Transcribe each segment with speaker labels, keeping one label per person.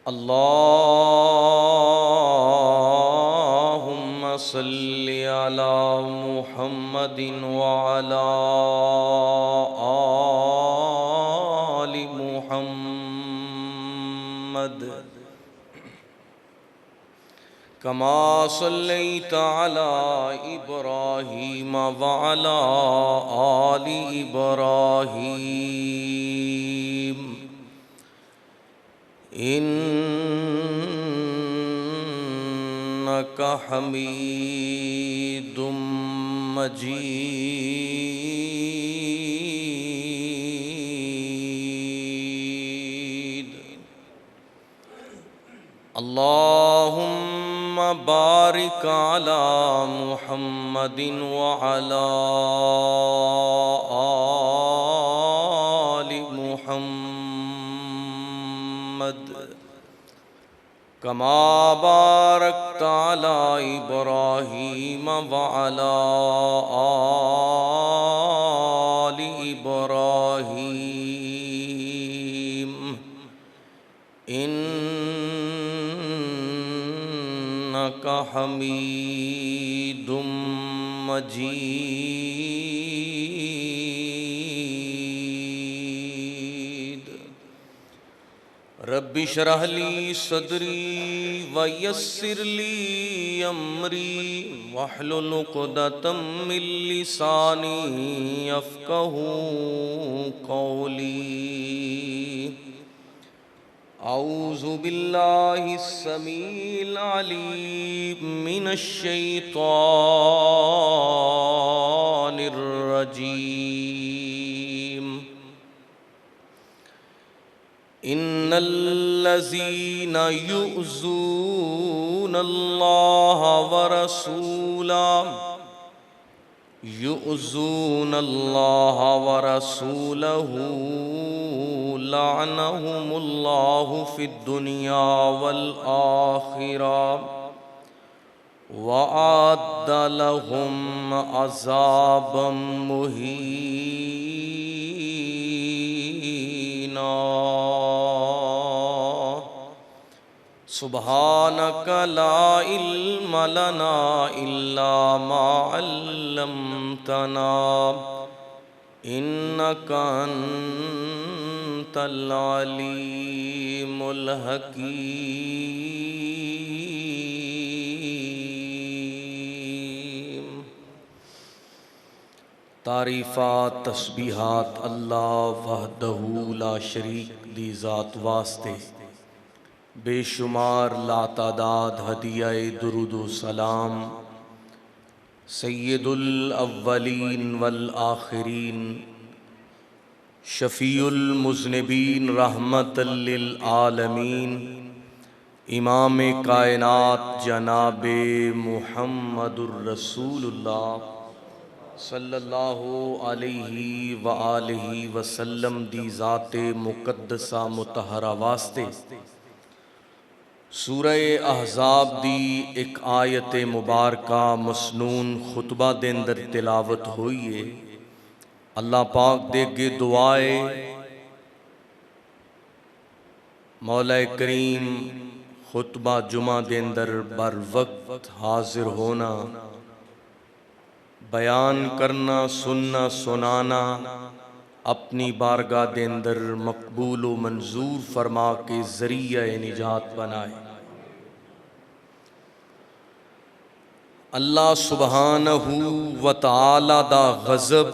Speaker 1: اللهم صل على محمد وعلى آل محمد كما صليت على إبراهيم وعلى آل إبراهيم إنك حميد مجيد. اللهم بارك على محمد وعلى آل محمد كما باركت على إبراهيم وعلى آل إبراهيم إنك حميد مجيد. رب اشرح لي صدري ويسر لي أمري واحلل عقدة من لساني يفقهوا قولي. أعوذ بالله السميع العليم من الشيطان الرجيم. إن الذين يؤذون الله ورسوله لعنهم الله في الدنيا والآخرة وأعد لهم عذابا مهينا. سبحانك لا علم لنا إلا ما علمتنا إنك أنت العليم الحكيم. تعریفات تسبیحات اللہ وحدہ لا شریک دی ذات واسطے، بے شمار لاتعداد ہدیہ درود و سلام سید الاولین والآخرین، شفیع المذنبین رحمت للعالمین، امام کائنات جناب محمد الرسول اللہ صلی اللہ علیہ وآلہ وسلم دی ذات مقدسہ مطہرہ واسطے سورہ احزاب دی ایک آیت مبارکہ مسنون خطبہ دے اندر تلاوت ہوئی ہے. اللہ پاک دے گے دعائے مولا کریم خطبہ جمعہ دے اندر بر وقت حاضر ہونا، بیان کرنا، سننا، سنانا اپنی بارگاہ دے اندر مقبول و منظور فرما کے ذریعہ نجات بنائے. اللہ سبحانہ و تعالی دا غضب،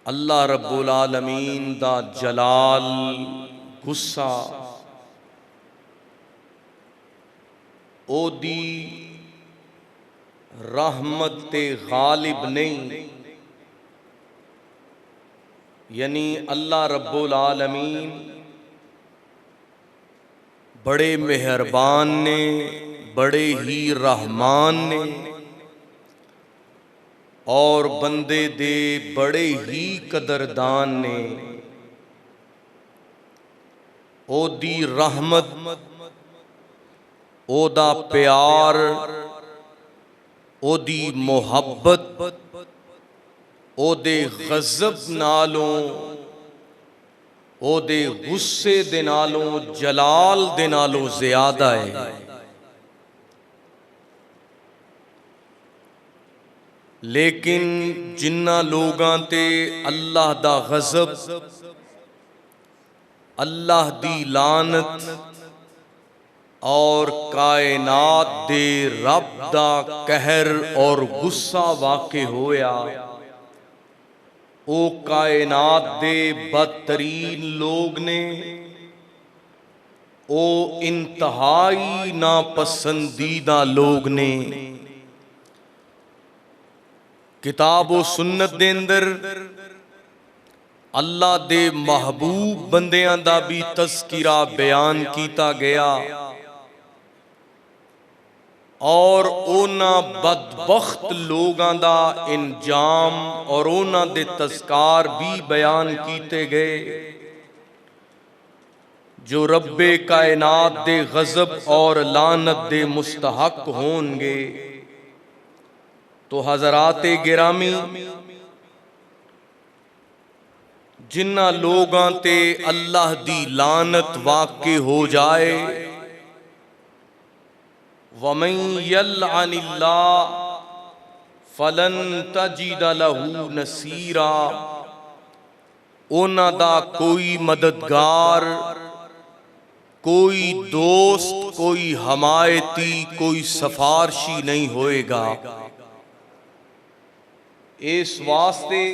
Speaker 1: اللہ رب العالمین دا جلال غصہ، او دی رحمت تے غالب نہیں، یعنی اللہ رب العالمین بڑے مہربان نے، بڑے ہی رحمان نے، اور بندے دے بڑے ہی قدردان نے. او دی رحمت، او دا پیار، او دی محبت، او دے غضب نالوں او دے غصے دے نالوں جلال دے نالوں زیادہ ہے۔ لیکن جنہ لوگاں تے اللہ دا غضب، اللہ دی لعنت اور کائنات دے رب دا قہر اور غصہ واقع ہویا، او کائنات دے بدترین لوگ نے، او انتہائی ناپسندیدہ لوگ نے۔ کتاب و سنت دے اندر اللہ دے محبوب بندیاں دا بھی تذکرہ بیان کیتا گیا، اور اونا بدبخت لوگاں دا انجام اور اونا دے تذکار بھی بیان کیتے گئے جو رب کائنات دے غضب اور لعنت دے مستحق ہون گے۔ تو حضرات گرامی، جنہ لوگاں تے اللہ دی لعنت واقع ہو جائے، وَمَن يَلْعَنِ اللَّهَ فَلَن تَجِدَ لَهُ نَصِيرًا، اونا دا کوئی مددگار، کوئی دوست، کوئی حمایتی، کوئی سفارشی نہیں ہوئے گا۔ اس واسطے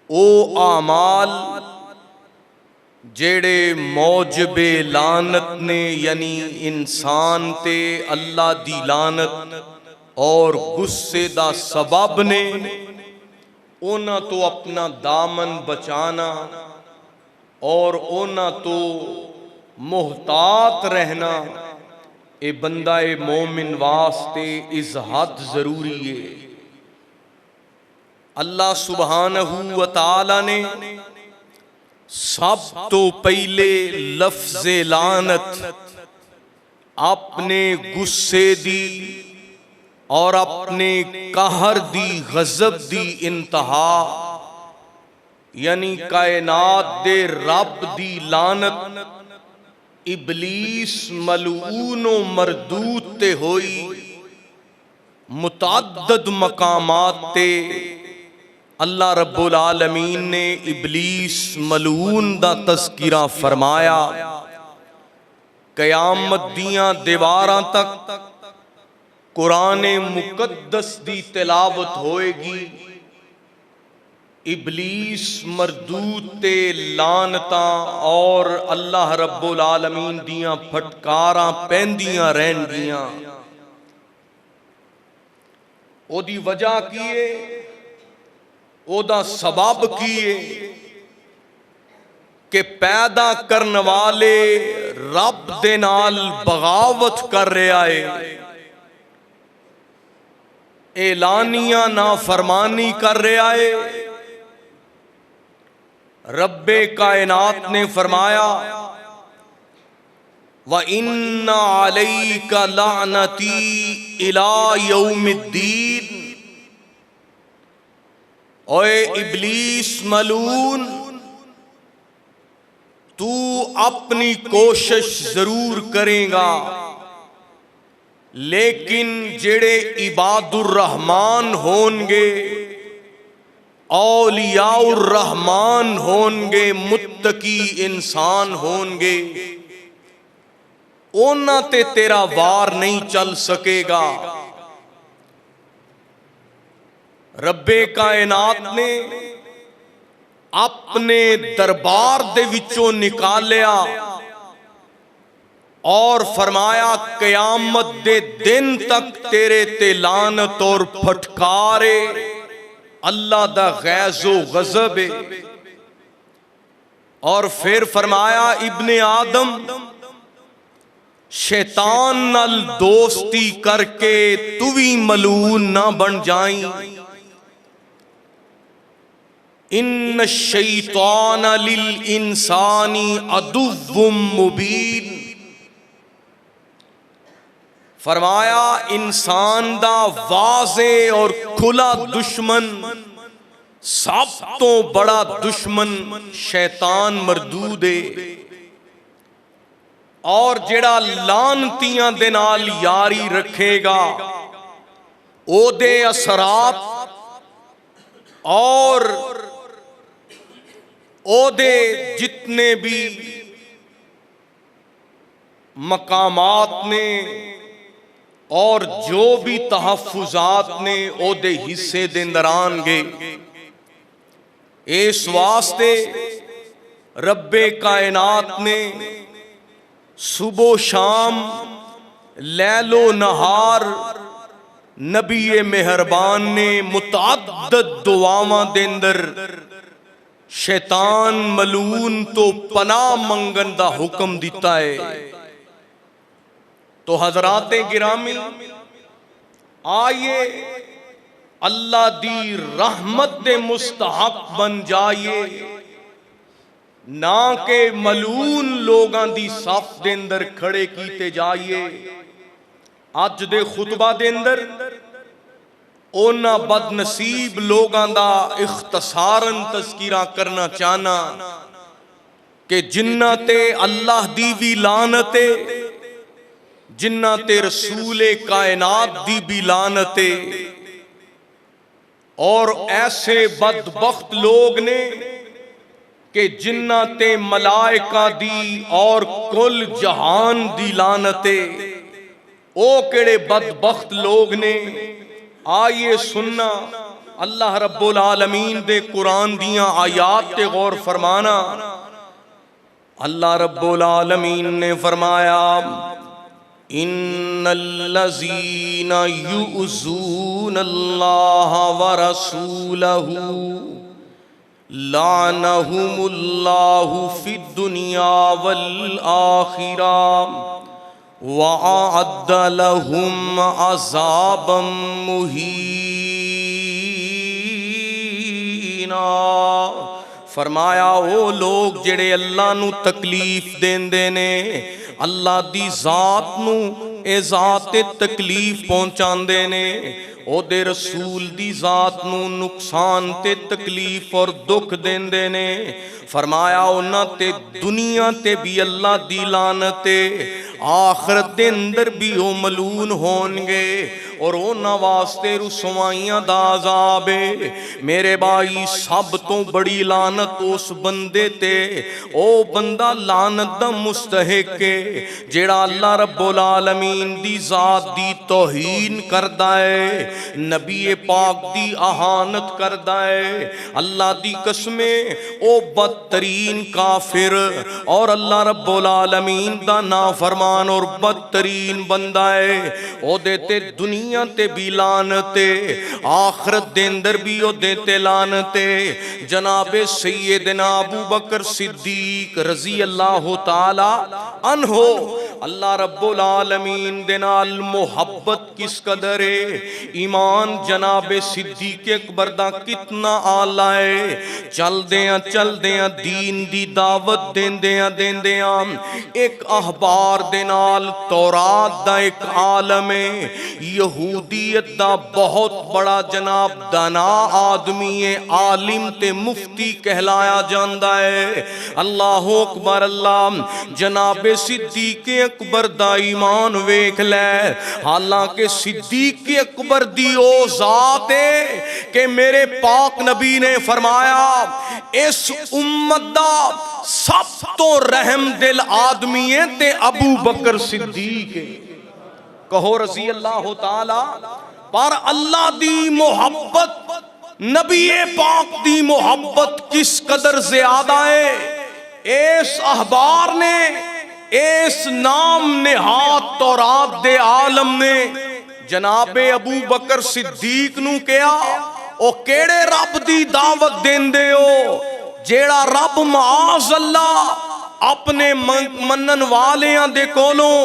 Speaker 1: او اعمال جیڑے موجب لعنت نے، یعنی انسان تے اللہ دی لعنت اور غصے دا سبب نے، اونا تو اپنا دامن بچانا اور اونا تو محتاط رہنا اے بندہ مومن واسطے از حد ضروری ہے۔ اللہ سبحانہ و تعالی نے سب تو پہلے لفظ لعنت اپنے غصے دی اور اپنے قہر دی، غضب دی انتہا، یعنی کائنات دے رب دی لعنت ابلیس ملعون و مردود تے ہوئی، متعدد مقامات تے اللہ رب العالمین نے ابلیس ملعون دا تذکرہ فرمایا۔ قیامت دیاں دیواراں تک قرآن مقدس دی تلاوت ہوئے گی، ابلیس مردود تے لعنتاں اور اللہ رب العالمین دیاں پھٹکاراں پہندیاں رہن گیاں۔ او دی وجہ کیے، او دا سبب کیے کہ پیدا کرنے والے رب دے نال بغاوت کر رہا ہے، اعلانیہ نافرمانی کر رہا ہے۔ رب کائنات نے فرمایا وَإِنَّ عَلَيْكَ لَعْنَتِي إِلَى يَوْمِ الدِّينِ، اوے ابلیس ملعون، تو اپنی کوشش ضرور کرے گا، لیکن جڑے عباد الرحمن ہونگے، اولیاء الرحمن ہونگے، متقی انسان ہونگے، اونا تے تیرا وار نہیں چل سکے گا۔ رب کائنات نے اپنے دربار دے وچوں نکالیا اور فرمایا قیامت دے دن تک تیرے تے لعنت اور پھٹکارے اللہ دا غیظ و غضب ہے۔ اور پھر فرمایا ابن آدم شیطان نال دوستی کر کے تو بھی ملعون نہ بن جائیں۔ ان الشیطان للانسان عدو مبین، فرمایا انسان دا واضح اور کھلا دشمن سب تو بڑا دشمن شیطان مردود ہے، اور جڑا لانتیاں دے نال یاری رکھے گا او دے اثرات اور او دے جتنے بھی مقامات نے اور جو بھی تحفظات نے او دے حصے دے اندر آن گے۔ اس واسطے رب کائنات نے صبح و شام لیل و نہار نبی مہربان نے متعدد دعاواں دے اندر شیطان ملعون تو پناہ منگن دا حکم دیتا ہے۔ تو حضرات گرامی، آئیے اللہ دی رحمت دے مستحق بن جائیے، نہ کہ ملعون لوگاں دی صف دے اندر کھڑے کیتے جائیے۔ اج دے خطبہ دے اندر اونا بد نصیب لوگاں دا اختصاراً تذکرہ کرنا چاہنا کہ جنہ تے اللہ دی بھی لعنت ہے، جنہ تے رسول کائنات دی بھی لعنت ہے، اور ایسے بدبخت لوگ نے کہ جنہ تے ملائکہ دی اور کل جہان دی لعنت ہے۔ او کڑے بدبخت لوگ نے، آئیے سننا اللہ رب العالمین دے قرآن دیاں آیات تے غور فرمانا۔ اللہ رب العالمین نے فرمایا ان الذین یؤذون اللہ ورسولہ لعنہم اللہ فی الدنیا والآخرہ وَأَعَدَّ لَهُمْ عَذَابًا مُهِينًا۔ فرمایا وہ لوگ جڑے اللہ نو تکلیف دیندے نے، اللہ دی ذات نو ایذا تے تکلیف پہنچاندے نے، او دے رسول دی ذات نو نقصان تے تکلیف اور دکھ دیندے نے، فرمایا انہاں تے دنیا تے بھی اللہ دی لعنت ہے، آخرت دے اندر بھی او ملعون ہون گے، اور انہاں واسطے رسوائیاں دا عذاب ہے۔ میرے بھائی، سب تو بڑی لعنت اس بندے تے، او بندہ لعنت دا مستحق ہے جیڑا اللہ رب العالمین دی ذات دی توہین کردا ہے، نبی پاک دی اہانت کردا ہے۔ اللہ دی قسمیں او بدترین کافر اور اللہ رب العالمین دا نافرمان اور بدترین بندہ ہے۔ او دیتے دنیا تے بھی لعنت ہے، آخرت دے اندر بھی او دیتے لعنت ہے۔ جناب سیدنا ابو بکر صدیق رضی اللہ تعالی عنہ، اللہ رب العالمین دے نال محبت کس قدر ہے، ایمان جناب صدیق اکبر دا کتنا آلہ ہے۔ چل دیاں دین دی دعوت دیندیاں ایک احبار دے نال تورات دا ایک عالم ہے، یہودیت دا بہت بڑا جناب دانا آدمی ہے، عالم تے مفتی کہلایا جاندا ہے۔ اللہ اکبر اللہ، جناب صدیق اکبر دا ایمان ویکھ لے، حالانکہ صدیق اکبر دی او ذات ہے کہ میرے پاک نبی نے فرمایا اس امت دا سب تو رحم دل آدمی ہے تے ابو بکر صدیق ہے۔ کہو رضی اللہ تعالی۔ پر اللہ دی محبت، نبی پاک دی محبت کس قدر زیادہ ہے، اس احبار نے، اس نام نہاد تورات دے عالم نے جناب ابو بکر صدیق نو کیا او کیڑے رب دی دعوت دیندے ہو جیڑا رب معاذ اللہ اپنے منن والیاں دے کولوں،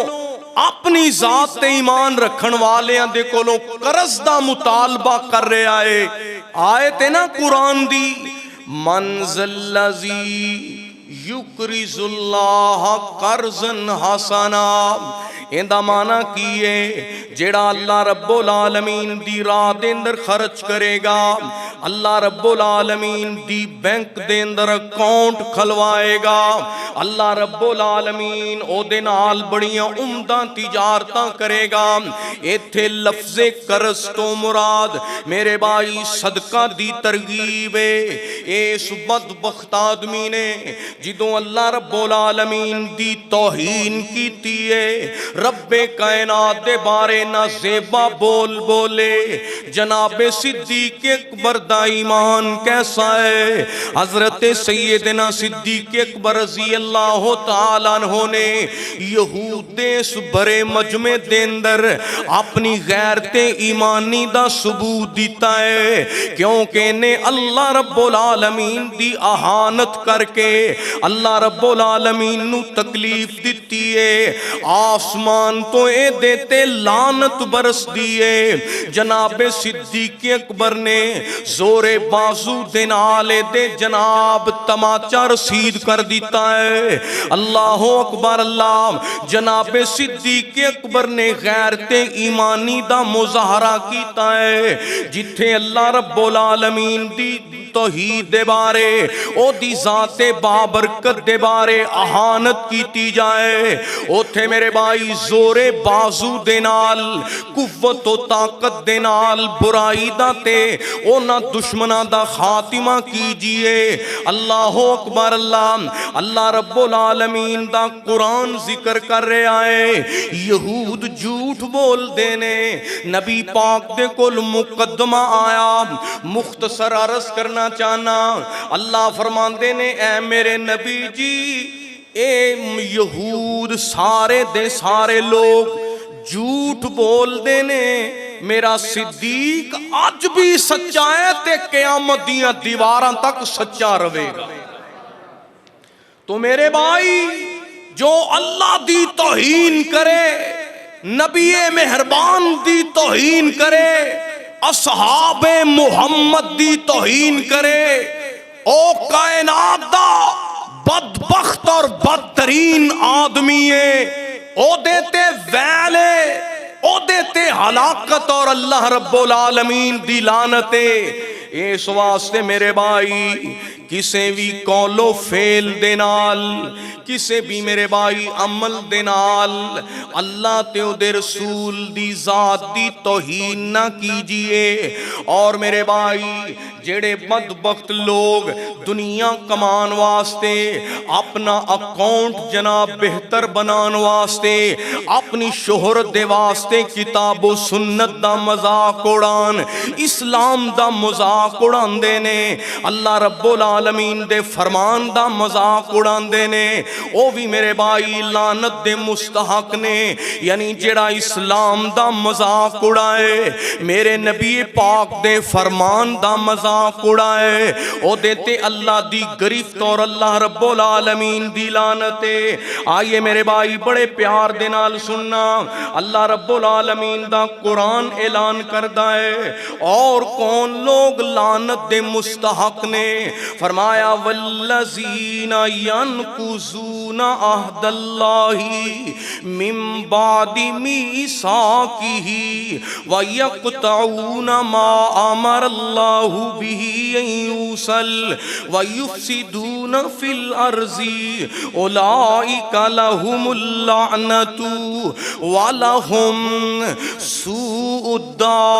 Speaker 1: اپنی ذات تے ایمان رکھن والیاں دے کولوں قرض دا مطالبہ کر رہا ہے۔ آیت ہے نا قرآن دی، من ذی یقرض اللہ قرضا حسنا، ایندا معنی کیے جیڑا اللہ رب العالمین دی راہ دے اندر خرچ کرے گا، اللہ رب العالمین the bank they another account کھلوائے گا، اللہ رب العالمین او دے نال بڑیاں عمدہ تجارتاں کرے گا۔ ایتھے لفظ قرض تو مراد میرے بھائی صدقہ دی ترغیب ہے۔ اس بدبخت آدمی نے جدوں اللہ رب العالمین دی توہین کیتی ہے، رب کائنات دے بارے نہ زیبا بول بولے۔ جناب صدیق اکبر دا ایمان کیسا ہے؟ حضرت سیدنا صدیق اکبر رضی اللہ تعالیٰ عنہ نے یہود دے اس بڑے مجمع دے اندر اپنی غیرت ایمانی دا ثبوت دیتا ہے، کیونکہ نے اللہ رب العالمین دی اہانت کر کے اللہ رب العالمین نو تکلیف دیتی ہے، آسمان تو اے دیتے لعنت برس دیئے۔ جناب صدیق اکبر نے زور بازو دے نالے دے جناب تماچا رسید کر دیتا ہے۔ اللہ اکبر اللہ۔ جناب صدیق اکبر نے غیرت ایمانی دا مظاہرہ کیتا ہے، جتھے اللہ رب العالمین دی توحید دے بارے او دی ذات بابرکت دے بارے اہانت کیتی جائے، اوتھے میرے بھائی زور بازو دے نال قوت و طاقت دے نال برائی دا تے اونا دشمنہ دا خاتمہ کیجئے۔ اللہ اکبر اللہ۔ اللہ رب العالمین دا قرآن ذکر کر رہے آئے، یہود جھوٹ بول دینے، نبی پاک دے کل مقدمہ آیا، مختصر عرض کرنا چاہنا۔ اللہ فرماندے نے اے میرے نبی جی، اے یہود سارے دے سارے لوگ جھوٹ بول دینے، میرا صدیق آج بھی سچا ہے تے قیامت دیاں دیواراں تک سچا رہے گا۔ تو میرے بھائی جو اللہ دی توہین کرے، نبی مہربان دی توہین کرے، اصحاب محمد دی توہین کرے، او کائنات دا بدبخت اور بدترین آدمی ہے، او دیتے ویلے، او دیتے ہلاکت اور اللہ رب العالمین دی لعنتے۔ اس واسطے میرے بھائی کسے بھی قول و فعل دے نال، کسے بھی میرے بھائی عمل دے نال اللہ تے او دے رسول دی ذات دی توہین نہ کیجئے۔ اور میرے بھائی جڑے بدبخت لوگ دنیا کمان واسطے، اپنا اکاؤنٹ جناب بہتر بنان واسطے، اپنی شہرت دے واسطے کتاب و سنت دا مذاق اڑان، اسلام دا مذاق اڑان دینے، اللہ رب العالمین دے فرمان دا مذاق اڑان دینے، او بھی میرے بھائی لعنت دے مستحق نے۔ یعنی جڑا اسلام دا مذاق اڑائے، میرے نبی پاک دے فرمان دا مذاق اڑائے، او دیتے اللہ دی گرفت اور اللہ رب العالمین دی لعنتے۔ آئیے میرے بھائی بڑے پیار دے نال سننا، اللہ رب العالمین دا قرآن اعلان کردہ ہے اور کون لوگ لعنت دے مستحق نے۔ فرمایا والذین ینقضون عہد اللہ من بعد میثاقہ ویقطعون ما امر اللہ بہ ان یوصل ویفسدون فی الارض اولئک لہم اللعنۃ ولہم سوء الدار۔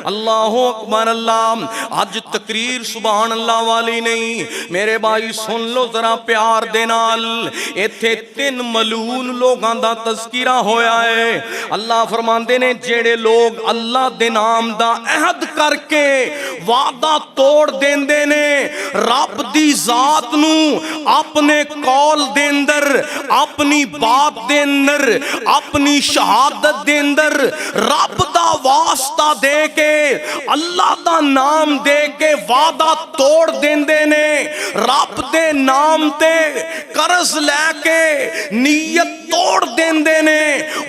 Speaker 1: اللہ اکبر اللہ۔ آج تقریر سبحان اللہ والی نہیں، میرے بھائی سن لو ذرا پیار دے نال، ایتھے تین ملعون لوگاں دا تذکرہ ہویا ہے۔ اللہ فرماندے نے جڑے لوگ اللہ دے نام دا عہد کر کے وعدہ توڑ دیندے نے، رب دی ذات نو اپنے قول دے اندر، اپنی بات دے اندر، اپنی شہادت دے اندر رب دا واسطہ دے کے، اللہ دا نام دے کے وعدہ توڑ دیندے نے، رب دے نام تے قرض لے کے نیت توڑ دیندے نے،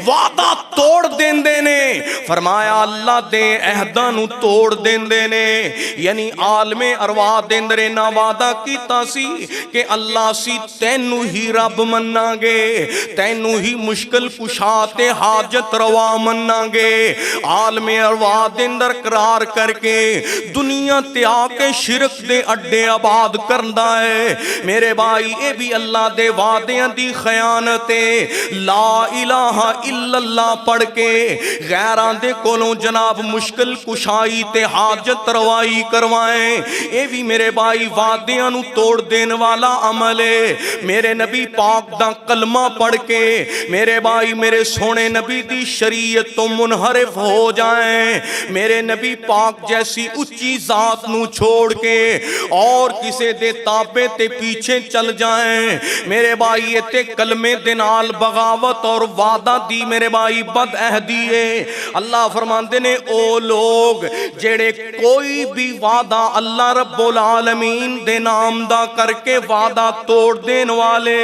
Speaker 1: وعدہ توڑ دیندے نے، فرمایا اللہ دے عہداں نو توڑ دیندے نے۔ یعنی عالم ارواح دے اندر انہاں وعدہ کیتا سی کہ اللہ سی تینو ہی رب مننا گے، تینو ہی مشکل کشا تے حاجت روا مننا گے۔ عالم ارواح دے اندر قرار کر کے دنیا تے آ کے شرک دے اڈے آباد کردا ہے۔ میرے بھائی اے بھی اللہ دے وعدیاں دی خیانت ہے۔ لا الہ الا اللہ پڑھ کے غیراں دے کولوں جناب مشکل کشائی تے حاجت روائی کروائیں، اے بھی میرے بھائی وعدیاں نو توڑ دین والا عمل ہے۔ میرے نبی پاک دا کلمہ پڑھ کے میرے بھائی میرے سونے نبی دی شریعت تو منحرف ہو جائیں، میرے نبی پاک جیسی اچھی ذات نو چھوڑ کے اور کسے دے تابے تے پیچھے چل جائیں، میرے بھائی یہ تے کلمے دے نال بغاوت اور وعدہ دی میرے بھائی بد عہدی ہے۔ اللہ فرماندے نے او لوگ جڑے کوئی بھی وعدہ اللہ رب العالمین دے نام دا کر کے وعدہ توڑ دین والے،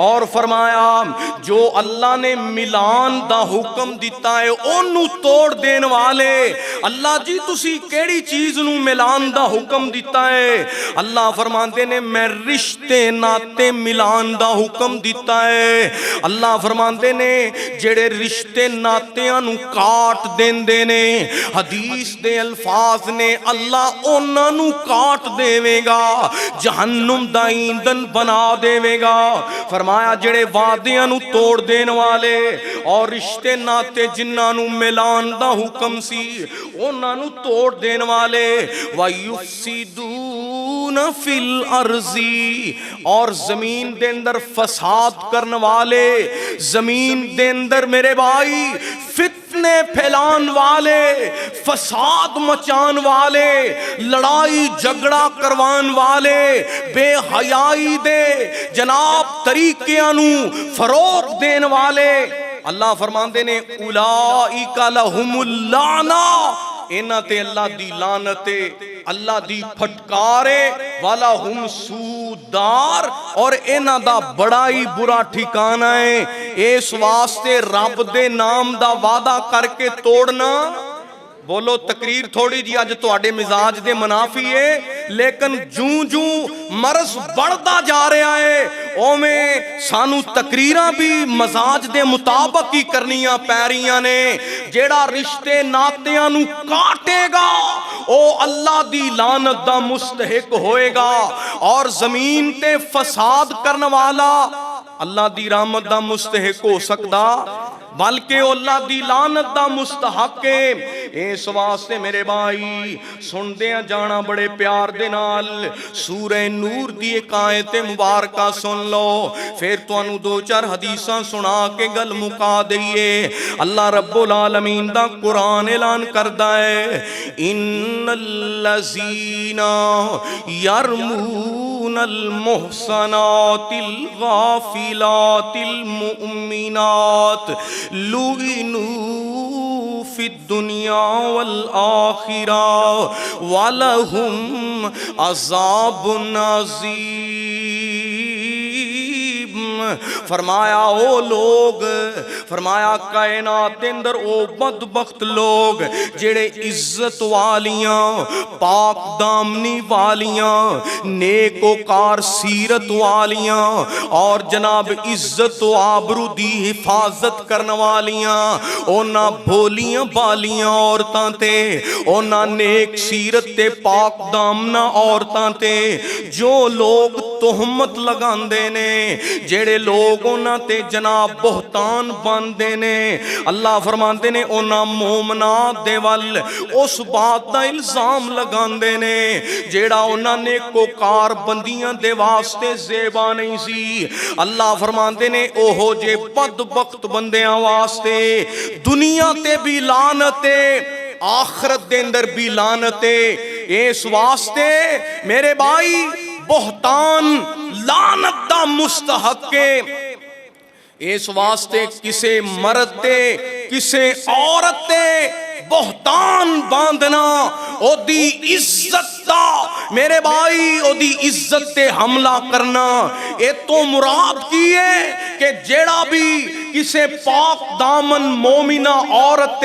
Speaker 1: اور فرمایا جو اللہ نے ملان دا حکم دیتا ہے اونوں توڑ دین والے۔ اللہ جی تسی کیڑی چیز نو ملان دا حکم دیتا ہے؟ اللہ فرماندے نے میں رشتے ناتے ملان دا حکم دیتا ہے۔ اللہ فرماندے نے جڑے رشتے ناتیاں نو کاٹ دیندے نے، حدیث دے الفاظ نے اللہ انہاں نو کاٹ دیوے گا، جہنم دا ایندھن بنا دیوے گا۔ فرمایا جڑے وعدیاں نو توڑ دین والے اور رشتے ناتے جنہاں نو ملان دا حکم سی انہاں نو توڑ دین والے، وَيُفْسِدُونَ فِي الْأَرْضِ، اور زمین دے اندر فساد کرن والے، زمین دے اندر میرے بھائی فتنے پھیلان والے، فساد مچان والے، لڑائی جھگڑا کروان والے، بے حیائی دے جناب طریقیاں نو فروغ دین والے، اللہ فرماندے نے اولئک لہم اللعنہ، انہاں تے اللہ دی لعنت، اللہ دی پھٹکارے، وَلَهُمْ سُوءُ الدَّارِ، اور انہاں دا بڑا ہی برا ٹھکانہ ہے۔ اس واسطے رب دے نام دا وعدہ کر کے توڑنا، بولو تقریر تھوڑی جی اج تواڈے مزاج دے منافی ہے، لیکن جوں جوں مرض بڑھدا جا رہا ہے اوویں سانو تقریراں بھی مزاج دے مطابق ہی کرنیاں پے رہیاں نے۔ جیڑا رشتے ناتیاں نو کاٹے گا او اللہ دی لعنت دا مستحق ہوئے گا، اور زمین تے فساد کرن والا اللہ دی رحمت دا مستحق ہو سکدا بلکہ اللہ دی لعنت دا مستحق ہے۔ اس واسطے میرے بھائی سن دیا جانا بڑے پیار دے نال سورہ نور دی ایک آیت مبارکہ سن لو، پھر تانوں دو چار حدیثاں سنا کے گل مکا دئیے۔ اللہ رب العالمین دا قرآن اعلان کردا ہے ان الذین یرمون المحصنات الغافلات المؤمنات لعنوا فی الدنیا والآخرہ وَلَهُمْ عَذَابٌ عَظِیمٌ۔ فرمایا او لوگ، فرمایا کائنات اندر او بدبخت لوگ جڑے عزت والیاں، پاک دامنی والیاں، نیک و کار سیرت والیاں، اور جناب عزت و آبرو دی حفاظت کرن والیاں، اونا بھولیاں بالیاں عورتاں تے، اونا نیک سیرت تے پاک دامنا عورتاں تے جو لوگ تہمت لگاندے نے، جڑے لوگ اونا تے جناب بہتان باندے نے، اللہ فرماندے نے اونا مومنات دے ول اس بات دا الزام لگاندے نے جیڑا اونا نیکو کار بندیاں دے واسطے زیبا نہیں سی۔ اللہ فرماندے نے اوہو جے بدبخت بندیاں واسطے دنیا تے بھی لعنت، آخرت دے اندر بھی لعنت۔ اس واسطے میرے بھائی بہتان لعنت دا مستحق ہے۔ اس واسطے کسے مرد تے کسے عورت تے بہتان باندھنا او دی عزت دا میرے بھائی او دی عزت تے حملہ کرنا، اے تو مراد کی ہے کہ جیڑا بھی کسے پاک دامن مومنہ عورت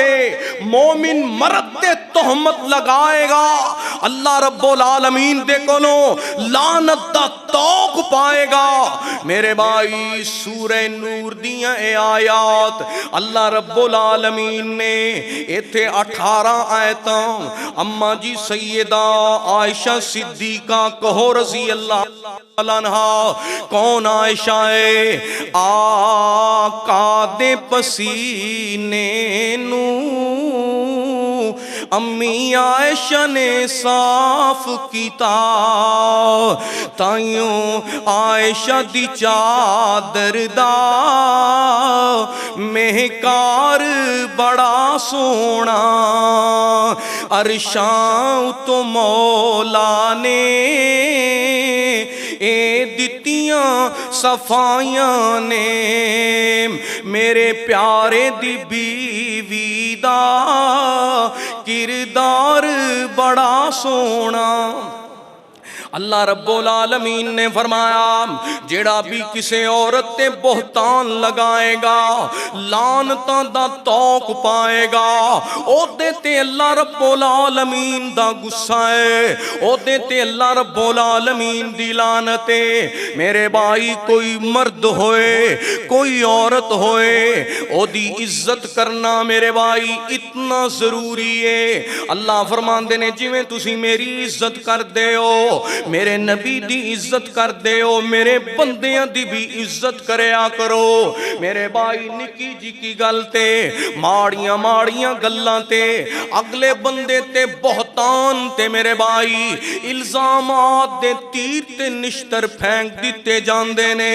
Speaker 1: مومن مرد تے تہمت لگائے گا اللہ رب العالمین دے کولوں لعنت دا توق پائے گا۔ میرے بھائی سورہ نور دیاں اے آیات اللہ رب العالمین نے ایتھے 18 آیتاں اماں جی سیدہ عائشہ صدیقہ کہو رضی اللہ عنہا کون عائشہ ہے آقا دے پسینے نو امی عائشہ نے صاف کیتا تائیوں عائشہ دی چادر دا مہکار بڑا سونا عرشاں تو مولا نے اے دتیاں صفائیاں نے میرے پیارے دی بیوی دا کردار بڑا سونا۔ اللہ رب العالمین نے فرمایا جیڑا بھی کسے عورت تے بہتان لگائے گا لعنتاں دا توق پائے گا او دے تے اللہ رب العالمین دا غصہ ہے او دے تے اللہ رب العالمین دی لعنت ہے۔ میرے بھائی کوئی مرد ہوئے کوئی عورت ہوئے او دی عزت کرنا میرے بھائی اتنا ضروری ہے۔ اللہ فرماندے نے جویں تسی میری عزت کر دے ہو میرے نبی دی عزت کر دے ہو میرے بندیاں دی بھی عزت کریا کرو۔ میرے بھائی نکی جی کی گل تے ماڑیاں گلاں تے اگلے بندے تے بہتان تے میرے بھائی الزامات دے تیر تے نشتر پھینک دیتے جاندے نے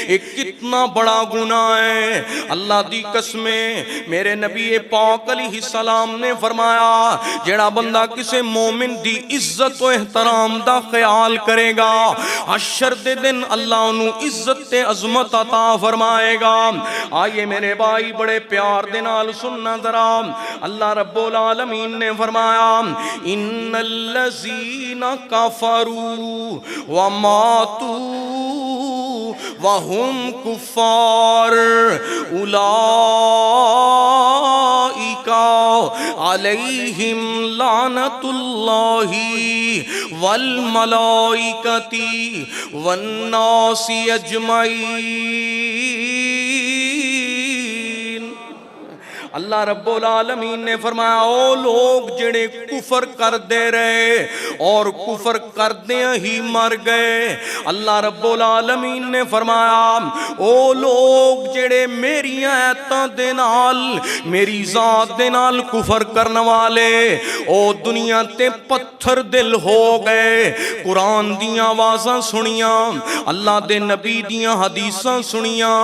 Speaker 1: ایک کتنا بڑا گناہ ہے۔ اللہ دی قسمیں میرے نبی پاک علیہ السلام نے فرمایا جیڑا بندہ کسے مومن دی عزت و احترام دا خیال کرے گا حشر دے دن اللہ انہوں عزت تے عظمت عطا فرمائے گا۔ آئیے میرے بھائی بڑے پیار دے نال سننا ذرا اللہ رب العالمین نے فرمایا ان الذین کفروا وماتوا وهم کفار اولئک علیہم لعنت اللہ والملائکۃ والناس اجمعین۔ اللہ رب العالمین نے فرمایا او لوگ جڑے کفر کر دے رہے اور کفر کردیاں ہی مر گئے اللہ رب العالمین نے فرمایا او لوگ جڑے میری آیتاں دے نال میری ذات دے نال کفر کرنے والے او دنیا تے پتھر دل ہو گئے قرآن دیاں آوازاں سنیاں اللہ دے نبی دیاں حدیثاں سنیاں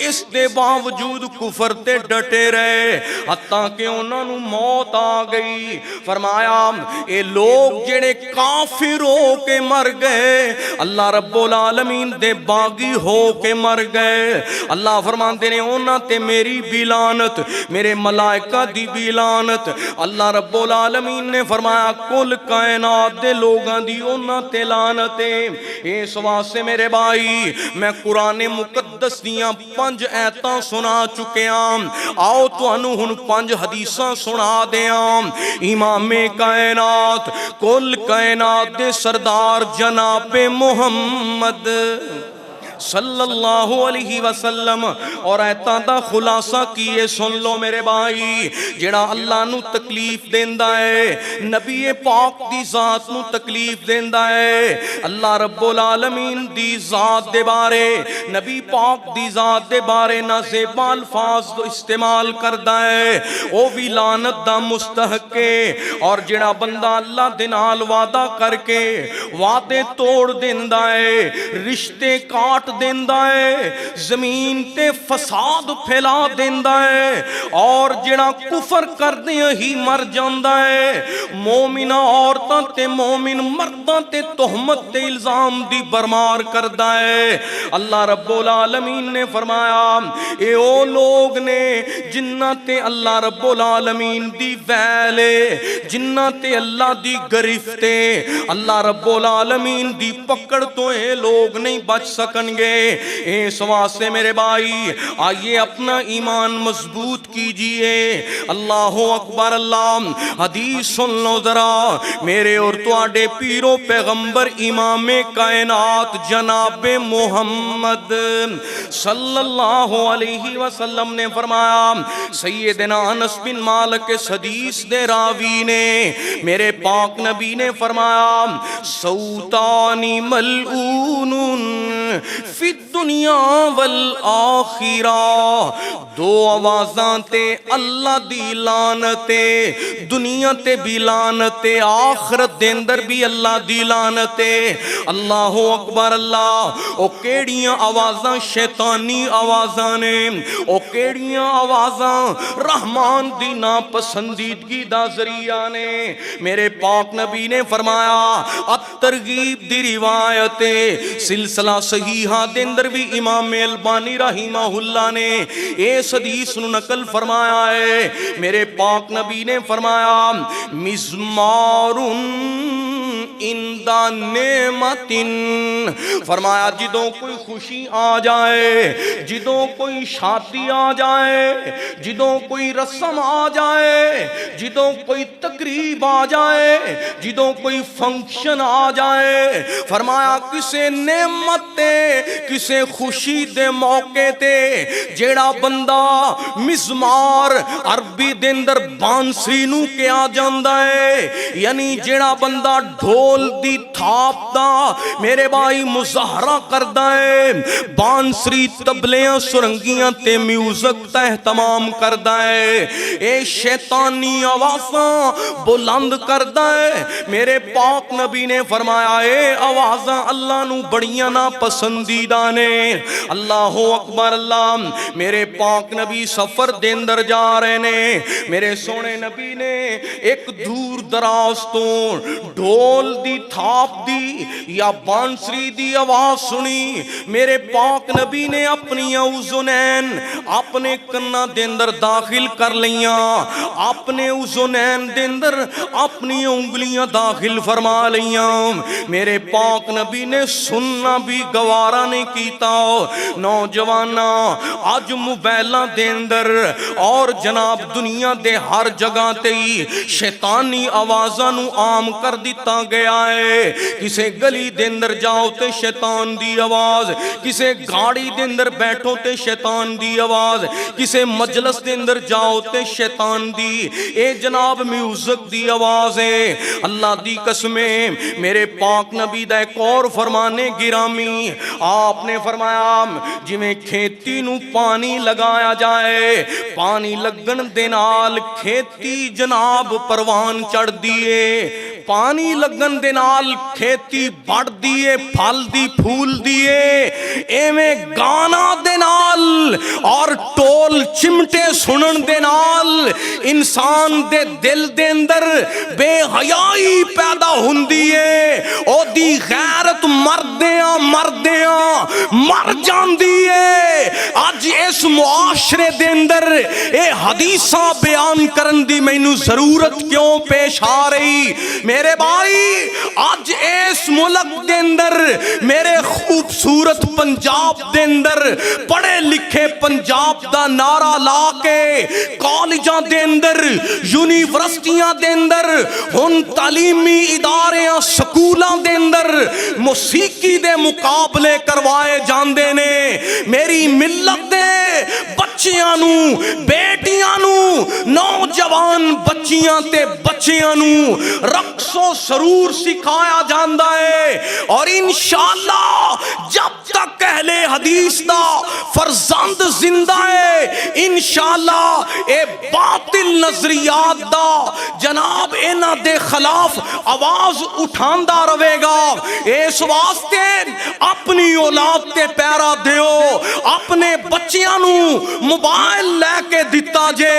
Speaker 1: اس دے باوجود کفر تے ڈٹے رہے حتیٰ کہ انہوں نے موت آ گئی۔ فرمایا اے لوگ جڑے کافر ہو کے مر گئے اللہ رب العالمین دے باغی ہو کے مر گئے اللہ فرماندے نے انہاں تے میری بھی لعنت میرے ملائکہ دی بھی لعنت۔ اللہ رب العالمین نے فرمایا کل کائنات دے لوگاں دی انہاں تے لعنت ہے۔ اس واسطے میرے بھائی میں قرآن مقدس دیاں 5 آیتاں سنا چکیاں آؤ تو ہن 5 حدیثاں سنا دیاں۔ امام کائنات کل کائنات دے سردار جناب محمد صلی اللہ علیہ وسلم اور ایتاں دا خلاصہ کیے سن لو میرے بھائی جڑا اللہ نو تکلیف دیندا ہے نبی پاک دی ذات نو تکلیف دیندا ہے اللہ رب العالمین دی ذات دے بارے نبی پاک دی ذات دے بارے نازیبا الفاظ استعمال کردا ہے او بھی لعنت دا مستحق ہے۔ اور جڑا بندہ اللہ دے نال وعدہ کر کے وعدے توڑ دیندا ہے رشتے کاٹ دیندا ہے زمین تے فساد پھیلا دیندا ہے اور جڑا کفر کردیاں ہی مر جاندا ہے مومنہ عورتاں تے مومن مرداں تے تہمت تے الزام دی برمار کردا ہے۔ اللہ رب العالمین نے فرمایا اے او لوگ نے جنہ تے اللہ رب العالمین دی ویلے جنہ تے اللہ دی گرفتے اللہ رب العالمین دی پکڑ تو اے لوگ نہیں بچ سکن گے۔ اس واسطے میرے بھائی آئیے اپنا ایمان مضبوط کیجئے۔ اللہ اکبر اللہ۔ حدیث سن لو ذرا، میرے اور تواڈے پیرو پیغمبر امام کائنات جناب محمد صلی اللہ علیہ وسلم نے فرمایا، سیدنا انس بن مالک اس حدیث دے راوی نے، میرے پاک نبی نے فرمایا، صوتانی ملعون فی الدنیا والآخرہ، دو آوازاں تے اللہ دی لعنت، دنیا تے بھی لعنت، آخرت دے اندر بھی اللہ دی لعنت۔ اللہ اکبر اللہ۔ او کیڑیاں آوازاں شیطانی آوازاں نے، او کیڑیاں آوازاں رحمان دی ناپسندیدگی دا ذریعہ نے۔ میرے پاک نبی نے فرمایا، الترغیب دی روایت سلسلہ صحیحہ دے اندر بھی امام البانی رحمہ اللہ نے اس حدیث نو نقل فرمایا ہے۔ میرے پاک نبی نے فرمایا، مزمارن اندہ نعمت، فرمایا جدوں کوئی خوشی آ جائے، جدوں کوئی شادی آ جائے، جدوں کوئی رسم آ جائے، جدوں کوئی تقریب آ جائے، جدوں کوئی فنکشن آ جائے، فرمایا کسے نعمت تے کسے خوشی دے موقع تے جیڑا بندہ مزمار عربی دے اندر بانسری نو کیا جاندا ہے، یعنی جیڑا بندہ ڈھول دی تھاپ دا میرے بھائی مظاہرہ کردہ ہے، بانسری تبلیاں سرنگیاں تے میوزک تا اہتمام کردہ ہے، اے شیطانی آوازاں بلند کردہ ہے۔ میرے پاک نبی نے فرمایا، اے آوازاں اللہ نو بڑیاں نا پسندیدہ نے۔ اللہ اکبر اللہ۔ میرے پاک نبی سفر دے اندر جا رہے نے، میرے سونے نبی نے ایک دور دراز تو ڈھول دی تھاپ دی یا بانسری دی آواز سنی، میرے پاک نبی نے اپنی اذنین اپنے کنا دے اندر داخل کر لیاں، اپنے اذنین دے اندر اپنی انگلیاں داخل فرما لیاں۔ میرے پاک نبی نے سننا بھی گوارا نہیں کیتا۔ نوجواناں آج موبائلاں دے اندر اور جناب دنیا دے ہر جگہ تے شیطانی آوازاں نو عام کر دیتا گیا ہے۔ کسے گلی دے اندر جاؤ تے شیطان دی آواز، کسے گاڑی دے اندر بیٹھو تے شیطان دی آواز، کسے مجلس دے اندر جاؤ تے شیطان دی اے جناب میوزک دی آواز ہے۔ اللہ دی قسمیں میرے پاک نبی دا ایک اور فرمانے گرامی، آپ نے فرمایا جی میں کھیتی نو پانی لگایا جائے، پانی لگن دے نال کھیتی جناب پروان چڑھ دیے، پانی لگن دے نال کھیتی بڑھ دیے، پھل دی پھول دیے، ایویں گانا دے نال اور ٹول چمٹے سنن دے نال انسان دے دل دے اندر بے حیائی پیدا ہوندی ہے، او دی غیرت مردیاں مر جاندی ہے۔ آج اس معاشرے دے اندر اے حدیثاں بیان کرن دی مینوں ضرورت کیوں پیش آ رہی؟ میرے بھائی آج اس ملک دے اندر میرے خوبصورت پنجاب دے اندر پڑھے لکھے پنجاب دا نعرہ لا کے کالجاں دے اندر یونیورسٹیاں دے اندر ہن تعلیمی اداریاں سکولاں دے اندر موسیقی دے مقابلے کروائے جاندے نے۔ میری ملت دے بچیاں نو، بیٹیاں نو، نوجوان بچیاں تے بچیاں نو رقص و سرور سکھایا جاندا ہے، اور انشاءاللہ جب تک اہل حدیث دا فرزند زندہ ہے انشاءاللہ اے باطل نظریات دا جناب انہاں دے خلاف آواز اٹھاندا رہے گا۔ اس واسطے اپنی اولاد تے پیرا دیو، اپنے بچیاں نو موبائل لے کے دتا جے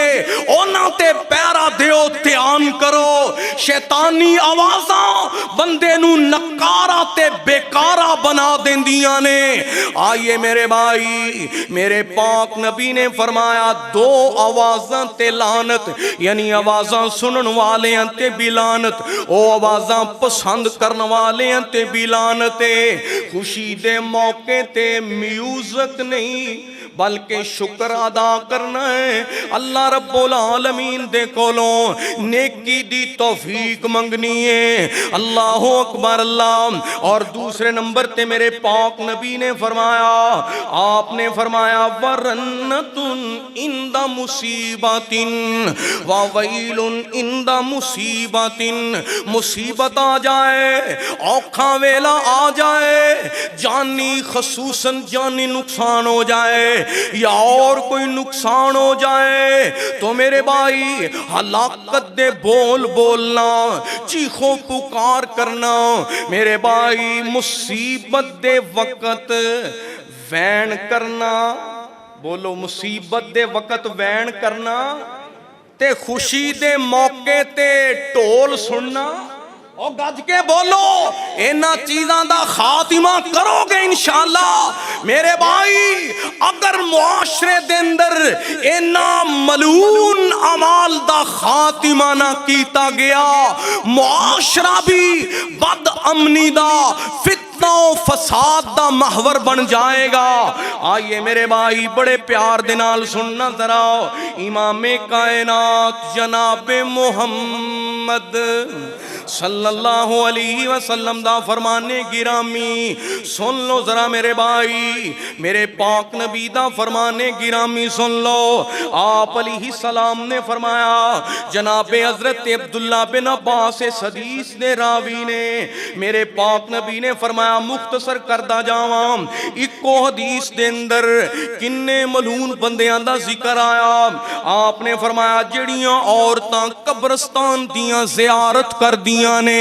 Speaker 1: انہاں تے پیرا دیو، دھیان کرو۔ شیطانی آوازاں بندے نو نکارا تے بیکارا بنا دیندیاں نے۔ آئیے میرے بھائی، میرے پاک نبی نے فرمایا دو آوازاں تے لعنت، یعنی آوازاں سنن والے تے بھی لعنت، او آوازاں پسند کرن والے تے بھی لعنت۔ خوشی دے موقع تے میوزک نہیں بلکہ شکر ادا کرنا ہے، اللہ رب العالمین دے کولوں نیکی دی توفیق منگنی ہے۔ اللہ اکبر اللہ۔ اور دوسرے نمبر تے میرے پاک نبی نے فرمایا، آپ نے فرمایا وَرَنَّةٌ عِنْدَ مُصِیبَةٍ وَوَيْلٌ عِنْدَ مُصِیبَةٍ، مصیبت آ جائے، اوکھا ویلا آ جائے، جانی خصوصاً جانی نقصان ہو جائے یا اور کوئی نقصان ہو جائے تو میرے بھائی ہلاکت دے بول بولنا، چیخو پکار کرنا، میرے بھائی مصیبت دے وقت وین کرنا، بولو مصیبت دے وقت وین کرنا تے خوشی دے موقع تے ٹول سننا، اور گج کے بولو اینا چیزاں دا خاتمہ کرو گے انشاءاللہ میرے بھائی۔ اگر معاشرے دے اندر اینا ملعون اعمال دا خاتمہ نہ کیتا گیا، معاشرہ بھی بد امنی دا فتنہ و فساد دا محور بن جائے گا۔ آئیے میرے بھائی بڑے پیار دے نال سننا ذرا، امام کائنات جناب محمد صلی اللہ علیہ وسلم دا فرمانے گرامی سن لو ذرا میرے بھائی، میرے پاک نبی دا فرمانے گرامی سن لو۔ آپ علیہ السلام نے فرمایا، جناب حضرت عبداللہ بن عباس حدیث نے راوی نے میرے پاک نبی نے فرمایا، مختصر کردہ جاواں اکو حدیث دے اندر کنے ملعون بندیاں دا ذکر آیا۔ آپ نے فرمایا جڑیاں عورتاں قبرستان دیاں زیارت کر دیاں نے،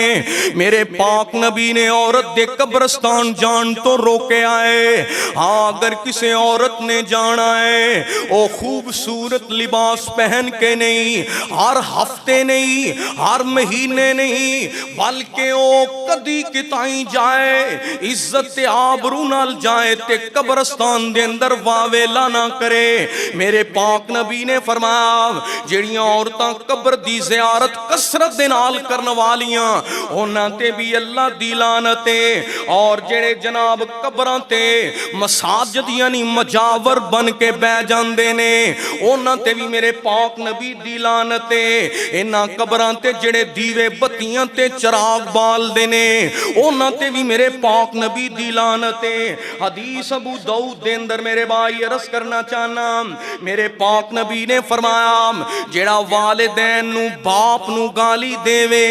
Speaker 1: میرے پاک نبی نے عورت دے قبرستان جان تو روکے آئے۔ ہاں اگر کسی عورت نے جانا ہے او خوبصورت لباس پہن کے نہیں، ہر ہفتے نہیں، ہر مہینے نہیں، بلکہ او کدی کتائیں جائے، عزت آبرو نال جائے تے قبرستان دے اندر واویلا نہ کرے۔ میرے پاک نبی نے فرمایا جڑیاں عورتاں قبر دی زیارت کثرت دے نال کرن والیاں انہاں تے بھی اللہ دی لعنت ہے، اور جڑے جناب قبراں تے مساجد یعنی مجاور بن کے بہ جاندے نے انہاں تے بھی میرے پاک نبی دی لعنت ہے۔ انہاں قبراں تے جڑے دیوے بتیاں تے چراغ بال دے نے انہاں تے بھی میرے پاک نبی دی لعنت ہے۔ حدیث ابو داؤد دے اندر میرے بھائی عرض کرنا چاہنا، میرے پاک نبی نے فرمایا جڑا والدین نو باپ نو گالی دے وے،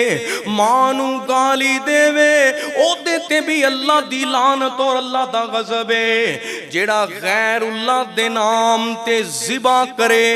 Speaker 1: ماں نو گالی دے وے، او دے تے بھی اللہ دی لعنت اور اللہ دا غضب ہے۔ جڑا غیر اللہ دے نام تے ذبح کرے،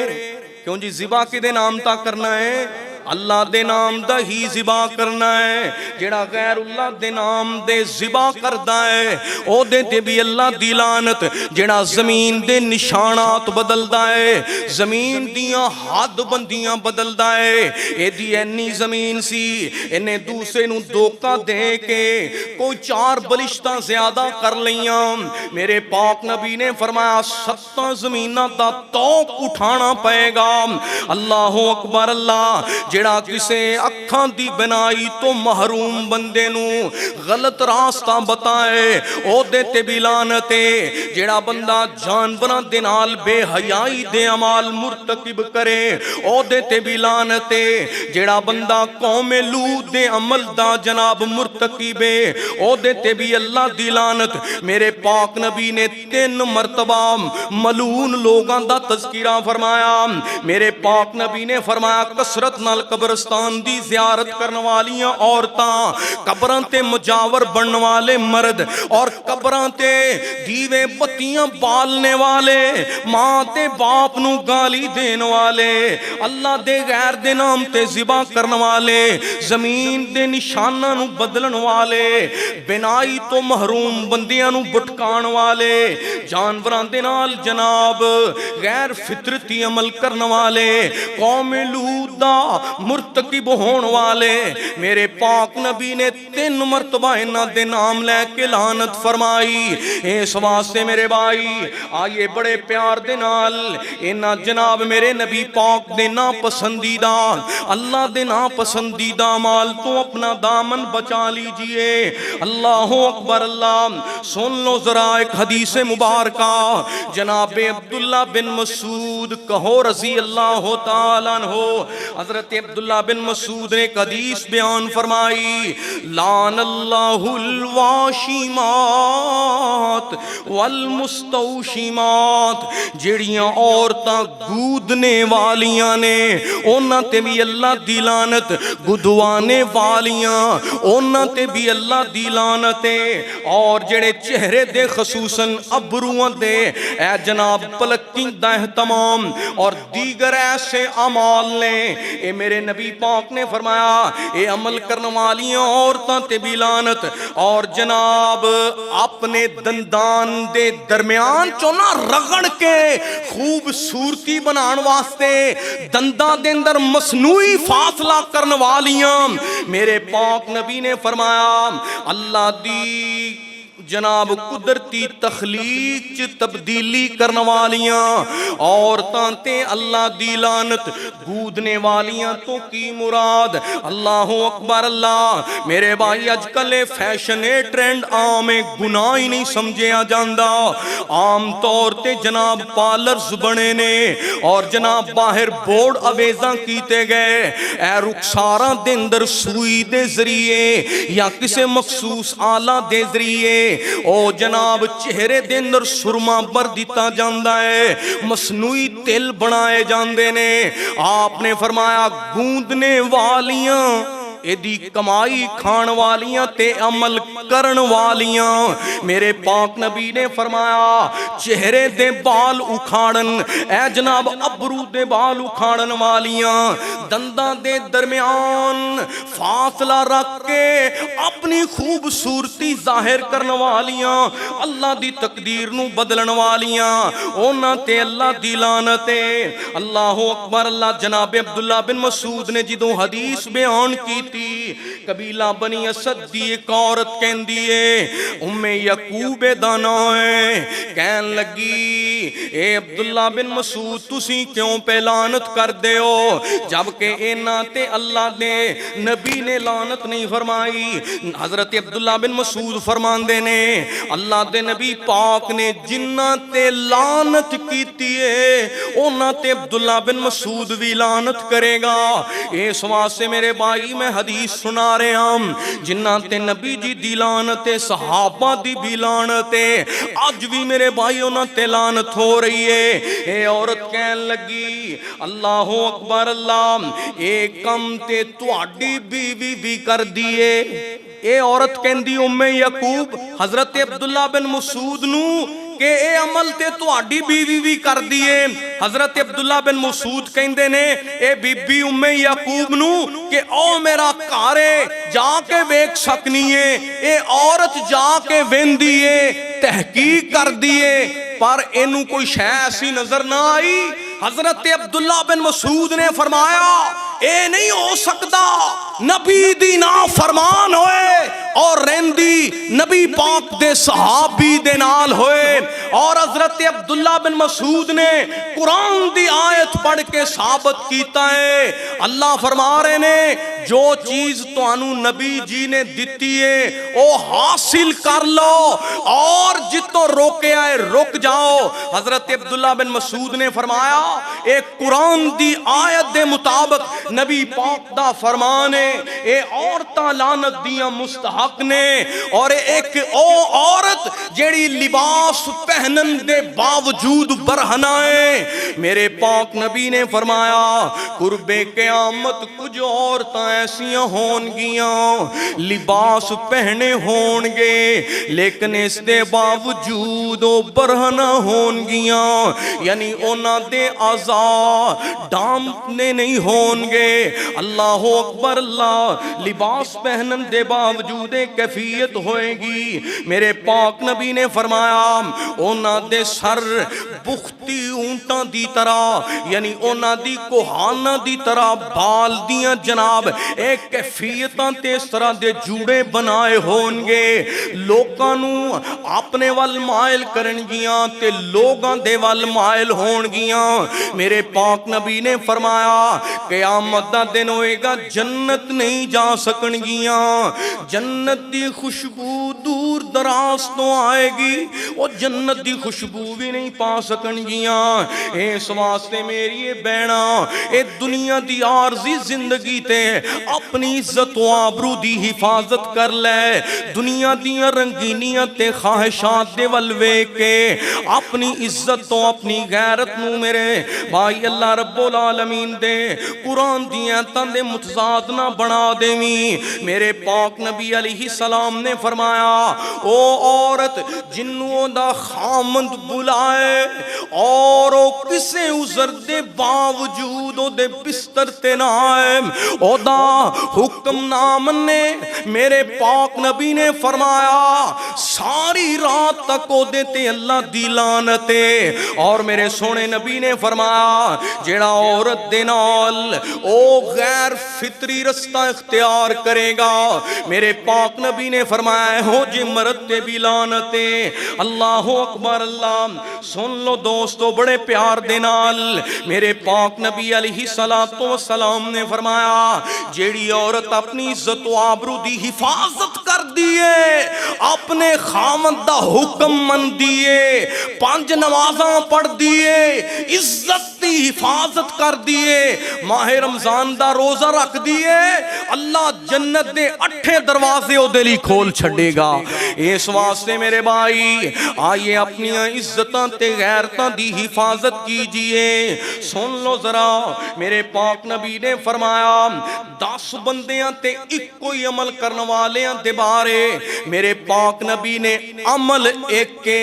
Speaker 1: کیوں جی ذبح کی دے نام تا کرنا ہے؟ اللہ دے نام دا ہی ذبح کرنا ہے۔ جڑا غیر اللہ دے نام دے ذبح کردا ہے او دے تے بھی اللہ دی لعنت۔ جڑا زمین دے نشانات بدلدا ہے، زمین دیاں حد بندیاں بدلدا ہے، اے دی اینی زمین سی انہیں دوسرے نو دھوکا دے کے کوئی 4 بلشتاں زیادہ کر لیاں، میرے پاک نبی نے فرمایا 7 زمینہ دا توق اٹھانا پائے گا۔ اللہ اکبر اللہ۔ جڑا کسے اکھاں دی بنائی تو محروم بندے نو غلط راستہ بتائے او دے تے بھی لعنت ہے۔ جڑا بندہ جانوراں دے نال بے حیائی دے عمال مرتکب کرے او دے تے بھی لعنت ہے۔ جڑا بندہ قوم لوط دے عمل دا جناب مرتکب ہے او دے تے بھی اللہ دی لعنت۔ میرے پاک نبی نے 3 مرتبہ ملعون لوگاں دا تذکرہ فرمایا۔ میرے پاک نبی نے فرمایا کثرت نال قبرستان دی زیارت کرن والیاں عورتاں، قبراں تے مجاور بنن والے مرد، اور قبراں تے دیوے بتیاں بالنے والے، ماں تے باپ نو گالی دین والے، اللہ دے غیر دے نام تے ذبح کرن والے، زمین دے نشاناں نو بدلن والے، بنائی تو محروم بندیاں نو بٹکان والے، جانوراں دے نال جناب غیر فطرتی عمل کرن والے، قوم لوط دا مرتکب ہون والے میرے پاک نبی نے 3 مرتبہ انہاں دے نام لے کے لعنت فرمائی۔ اس واسطے میرے بھائی آئیے بڑے پیار دے نال انہاں جناب میرے نبی پاک دے نا پسندیدہ اللہ دے نا پسندیدہ مال تو اپنا دامن بچا لیجئے۔ اللہ اکبر اللہ۔ سن لو ذرا ایک حدیث مبارکہ جناب عبداللہ بن مسعود کہو رضی اللہ تعالیٰ عنہ، حضرت عبداللہ بن مسعود نے ایک حدیث بیان فرمائی، لعن اللہ الواشمات والمستوشمات، جڑیاں عورتاں گودنے والیاں نے انہاں تے بھی اللہ دی لعنت، گدوانے والیاں انہاں تے بھی اللہ دی لعنت ہے۔ اور جڑے چہرے دے خصوصاً ابرووں دے اے جناب پلکیں دا اہتمام اور دیگر ایسے اعمال نے، اے میرے نبی پاک نے فرمایا اے عمل کرنے والیاں عورتاں تے بھی لعنت۔ اور جناب اپنے دندان دے درمیان چونا رگڑ کے خوبصورتی بنان واسطے دنداں دے اندر مصنوعی فاصلہ کرنے والیاں میرے پاک نبی نے فرمایا اللہ دی جناب قدرتی تخلیق چ تبدیلی کرنے والیاں عورتاں تے اللہ دی لعنت، گودنے والیاں تو کی مراد؟ اللہ اکبر اللہ۔ میرے بھائی اج کل فیشن ٹرینڈ عام گناہ ہی نہیں سمجھیا جاندا، عام طور تے جناب پارلرز بنے نے اور جناب باہر بورڈ اویزاں کیتے گئے، اے رخساراں دے اندر سوئی دے ذریعے یا کسے مخصوص آلہ دے ذریعے او جناب چہرے دے اندر سرما بر دیتا جاندا ہے، مصنوعی تل بنائے جاندے نے۔ آپ نے فرمایا گوندنے والیاں ایدی کمائی کھان والیاں تے عمل کرن والیاں میرے پاک نبی نے فرمایا چہرے دے بال اکھاڑن، اے جناب ابرو دے بال اکھاڑن والیاں دنداں دے درمیان فاصلہ رکھ کے اپنی خوبصورتی ظاہر کرن والیاں اللہ دی تقدیر نو بدلن والیاں اونا تے اللہ دی لعنت ہے۔ اللہ اکبر اللہ۔ جناب عبداللہ بن مسعود نے جدوں حدیث بیان کی قبیلہ بنی اسد دی ایک عورت کہن دیئے ام یعقوب دانا ہے، کہن لگی اے عبداللہ بن مسعود تسی کیوں پہ لعنت کر دے ہو جبکہ اینا تے اللہ نے نبی نے لعنت نہیں فرمائی؟ حضرت عبداللہ بن مسعود فرمان دے نے اللہ دے نبی پاک نے جنہ تے لعنت کیتی ہے اونا تے عبداللہ بن مسعود بھی لعنت کرے گا۔ اس واسطے میرے بھائی میں حدیث سنا رہے ہم جنہ تے نبی جی دی لعنت صحابہ دی بھی لعنت آج بھی میرے بھائیوں نہ تے لعنت ہو رہی ہے۔ اے عورت کہن لگی اللہ اکبر اللہ اے کم تے تواڈی بیوی بھی کر دیے۔ اے عورت کہندی ام یعقوب حضرت عبداللہ بن مسعود نو کہ اے عمل تے تواڈی بیوی بھی کر دیے۔ حضرت عبداللہ بن مسعود کہندے نے اے بی بی ام یعقوب نو کہ او میرا کارے جا کے ویک سکنی ہے، اے عورت جا کے ویندی ہے، تحقیق کر دیے پر اینو کوئی شے ایسی نظر نہ آئی۔ حضرت عبداللہ بن مسعود نے فرمایا اے نہیں ہو سکتا نبی دی نافرمان ہوئے اور رہندی نبی پاک دے صحابی دے نال ہوئے۔ اور حضرت عبداللہ بن مسعود نے قرآن دی آیت پڑھ کے ثابت کیتا ہے اللہ فرما رہے نے جو چیز تو انو نبی جی نے دیتی ہے او حاصل کر لو اور جتو روکے آئے رک جاؤ۔ حضرت عبداللہ بن مسعود نے فرمایا ایک قرآن دی آیت دے مطابق نبی پاک دا فرمان ہے اے عورتاں لعنت دیاں مستحق نے اور ایک او عورت جیڑی لباس پہنن دے باوجود برہنہ ہے۔ میرے پاک نبی نے فرمایا قرب قیامت کچھ عورتاں ایسیاں ہون گیاں لباس پہنے ہون گے لیکن اس دے باوجود او برہنہ ہون گیاں یعنی اونا دے اعضاء ڈامنے نہیں ہون گے اللہ اکبر اللہ لباس پہنن دے باوجود کیفیت ہوئے گی میرے پاک نبی نے فرمایا اونا دے سر بختی اونٹاں دی طرح یعنی اونا دی کوہانہ دی طرح بال دیاں جناب ایک کیفیتاں تے اس طرح دے جوڑے بنائے ہون گے لوکاں نو اپنے وال مائل کرن گیاں تے لوگاں دے وال مائل ہون گیاں میرے پاک نبی نے فرمایا قیامت دا دن ہوئے گا جنت نہیں جا سکن گیاں جنت دی خوشبو دور دراز تو آئے گی وہ جنت دی خوشبو بھی نہیں پا سکن گیاں اس واسطے میری بہنا اے دنیا دی عارضی زندگی تے اپنی عزت و آبرو دی حفاظت کر لے دنیا دیاں رنگینیاں تے خواہشات دے ولوے کے اپنی عزت تو اپنی غیرت نو میرے بھائی اللہ رب العالمین دے قرآن دیاں تندے متضاد نہ بنا دے میرے پاک نبی علیہ السلام نے فرمایا او عورت جنوں دا خامند بلائے اور او کسے عذر دے باوجود او دے بستر تے نہ آئے او دا حکم نہ منے میرے پاک نبی نے فرمایا ساری رات تک او دے تے اللہ دی لعنت اور میرے سونے نبی نے فرمایا جیڑا عورت دے نال او غیر فطری رستہ اختیار کرے گا میرے پاک نبی نے فرمایا ہو جی مرد تے بھی لعنت اللہ اکبر اللہ سن لو دوستو بڑے پیار دے نال میرے پاک نبی علیہ السلام نے فرمایا جیڑی عورت اپنی عزت و آبرو دی حفاظت کر دیے اپنے خامد دا حکم من دیے 5 نمازاں پڑھ دیے عزت دی حفاظت کر دیے ماہ رمضان دا روزہ رکھ دیے اللہ جنت دے 8 دروازے او دلی کھول چھڑے گا اس واسطے میرے بھائی آئیے اپنی عزتاں تے غیرتاں دی حفاظت کیجئے سن لو ذرا میرے پاک نبی نے فرمایا 10 بندیاں تے ایک کوئی عمل کرنے والیاں دے بارے میرے پاک نبی نے عمل ایک کے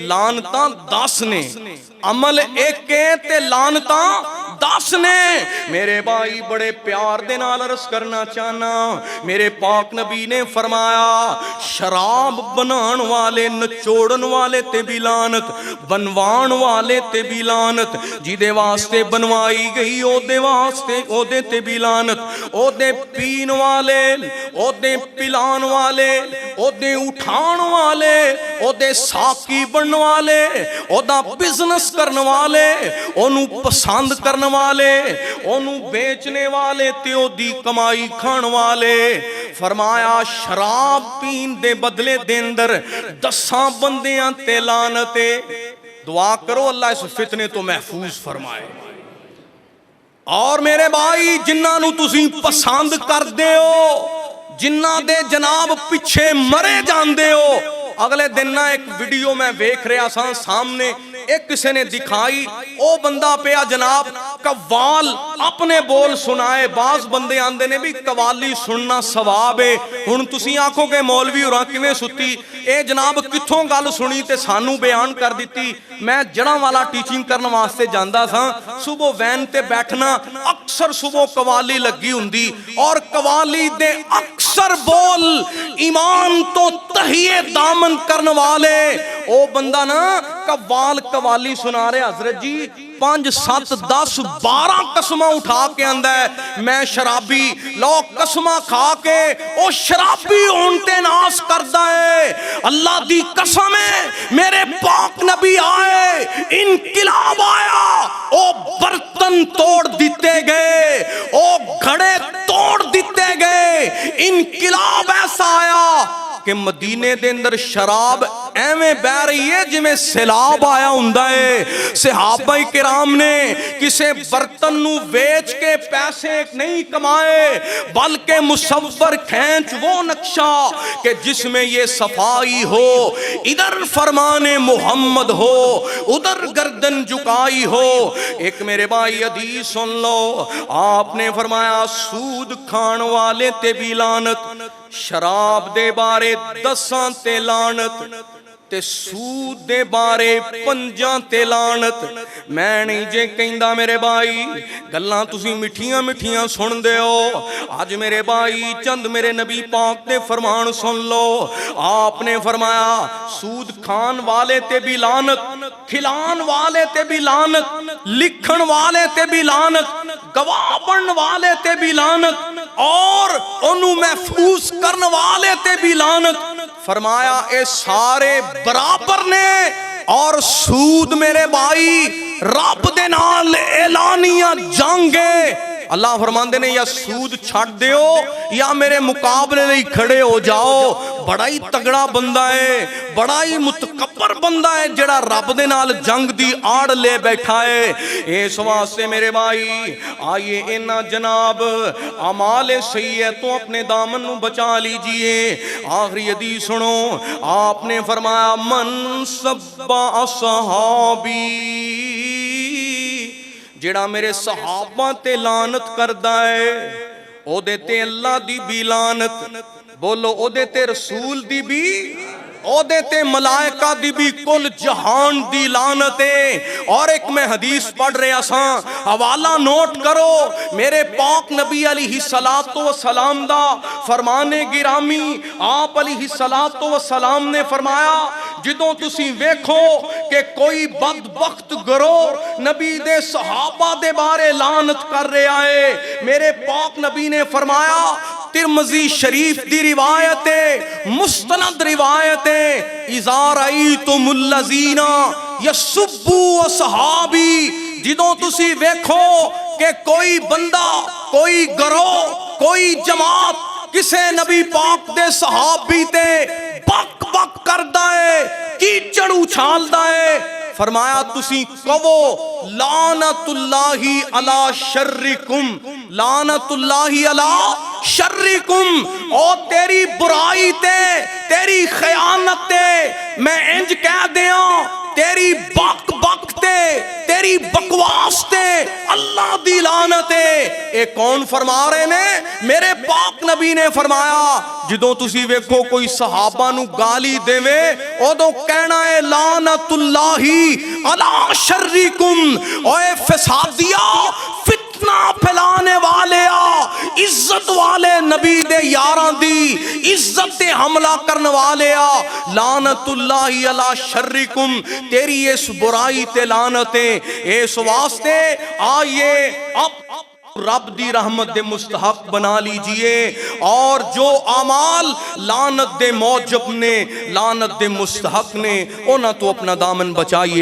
Speaker 1: لعنتاں 10 نے عمل ایک کے تے لعنتاں 10 نے میرے بھائی بڑے پیار دے نال عرض کرنا چاہنا میرے پاک نبی نے فرمایا شراب بنان والے نچوڑن والے تے بھی لعنت بنوان والے تے بھی لعنت جی دے واسطے بنوائی گئی او دے واسطے او دے تے بھی لعنت او دے پین والے او دے پلان والے او دے اٹھان والے او دے ساکی بن والے او دا بزنس کرنے والے اونوں پسند کرنے والے اونوں بیچنے والے تے او دی کمائی کھان والے فرمایا شراب پین دے بدلے دے اندر 10 بندیاں تے لعنت دعا کرو اللہ اس فتنے تو محفوظ فرمائے اور میرے بھائی جنہاں نو تسی پسند کر دے ہو جنہاں دے جناب پیچھے مرے جان دے ہو اگلے دن نہ ایک ویڈیو میں ویکھ رہا سا سامنے ایک کسی نے دکھائی او بندہ پیا جناب قوال اپنے بول سنائے بعض بندے آندے نے بھی قوالی سننا ثواب ہے ہن تسی آنکھوں کے مولوی اور کیویں ستی اے جناب کتھوں گل سنی تے سانو بیان کر دیتی میں جڑاں والا ٹیچنگ کرنے واسطے جاندا تھا صبح وین تے بیٹھنا اکثر صبح قوالی لگی ہوندی اور قوالی دے اکثر بول ایمان تو تہیے دامن کرنے والے او بندہ نا قوالی سنا رہے حضرت جی 5 7 10 12 قسمہ اٹھا کے اندہ ہے میں شرابی لو قسمہ کھا کے او شرابی اونتے ناس کردہ ہے اللہ دی قسم ہے میرے پاک نبی آئے انقلاب آیا او برتن توڑ دیتے گئے او گھڑے توڑ دیتے گئے انقلاب ایسا آیا کہ مدینے دے اندر شراب ایویں بہ رہی ہے جویں سیلاب آیا ہوندا ہے. صحابہ کرام نے کسے برتن نو بیچ کے پیسے نہیں کمائے بلکہ مصور کھینچ وہ نقشہ کہ جس میں یہ صفائی ہو, ادھر فرمان محمد ہو, ادھر گردن جھکائی ہو. ایک میرے بھائی حدیث سن لو, آپ نے فرمایا سود کھان والے تے بھی لعنت, شراب دے بارے 10 تے لعنت, تے سود دے بارے 5 تے لعنت. میں نہیں جے کہندا میرے بھائی گلاں تسی مٹھیاں مٹھیاں سن دے ہو. آج میرے بھائی چند میرے نبی پاک دے فرمان سن لو. آپ نے فرمایا سود کھان والے تے بھی لعنت, کھلان والے تے بھی لعنت, لکھن والے تے بھی لعنت, گواہ بنن والے تے بھی لعنت, اور انہوں محفوظ کرن والے تے بھی لعنت. فرمایا اے سارے برابر نے, اور سود میرے بھائی رب دے نال اعلانیہ جنگ ہے. اللہ فرماندے نے یا سود چھڑ دیو یا میرے مقابلے لئی کھڑے ہو جاؤ. بڑا ہی تگڑا بندہ ہے, بڑا ہی متکبر بندہ ہے جڑا رب دے نال جنگ دی آڑ لے بیٹھا ہے. اس واسطے میرے بھائی آئیے انہاں جناب اعمال سیئہ تو اپنے دامن نو بچا لیجئے. آخری حدیث سنو, آپ نے فرمایا من سب اصحابی, جڑا میرے صحابہ تے لعنت کردا ہے او دے تے اللہ دی بھی لعنت. بولو او دے تے رسول دی بھی, او دے تے ملائکہ دی بھی, کل جہان دی لعنت ہے. اور ایک میں حدیث پڑھ رہے اساں, حوالہ نوٹ کرو, میرے پاک نبی علیہ السلام دا فرمان گرامی. آپ علیہ السلام نے فرمایا جدوں تسی ویکھو کہ کوئی بدبخت گروہ نبی دے صحابہ دے بارے لعنت کر رہا ہے, میرے پاک نبی نے فرمایا ترمذی شریف دی روایت ہے, مستند روایت ہے, اذا رأیتم الذین یسبوا اصحابی, جدوں تسی ویکھو کہ کوئی بندہ, کوئی گروہ, کوئی جماعت کسے نبی پاک دے صحابی تے بک بک کردا ہے, کیچڑ اچھالدا ہے, فرمایا تسی کہو لعنت اللہ علی شرکم, لعنت اللہ علی شرکم, او تیری برائی تے, تیری خیانت تے, میں انج کہہ دیاں تیری بک بک تے, تیری بکواس تے اللہ دی لعنت ہے. اے کون فرما رہے نے؟ میرے پاک نبی نے فرمایا جدوں تسی ویکھو کوئی صحابہ نو گالی دیوے اودوں کہنا ہے لعنت اللہ علی شرکم. اوے فسادیا, فتنہ پھیلانے والے آ, عزت والے نبی دے یاراں دی عزت تے حملہ کرنے والے آ, لعنت اللہ علی شرکم, تیری اس برائی تے لعنت ہے. اس واسطے آئیے اب رب دی رحمت دے مستحق بنا لیجئے, اور جو اعمال لعنت دے موجب نے, لعنت دے مستحق نے, انہاں تو اپنا دامن بچائیے.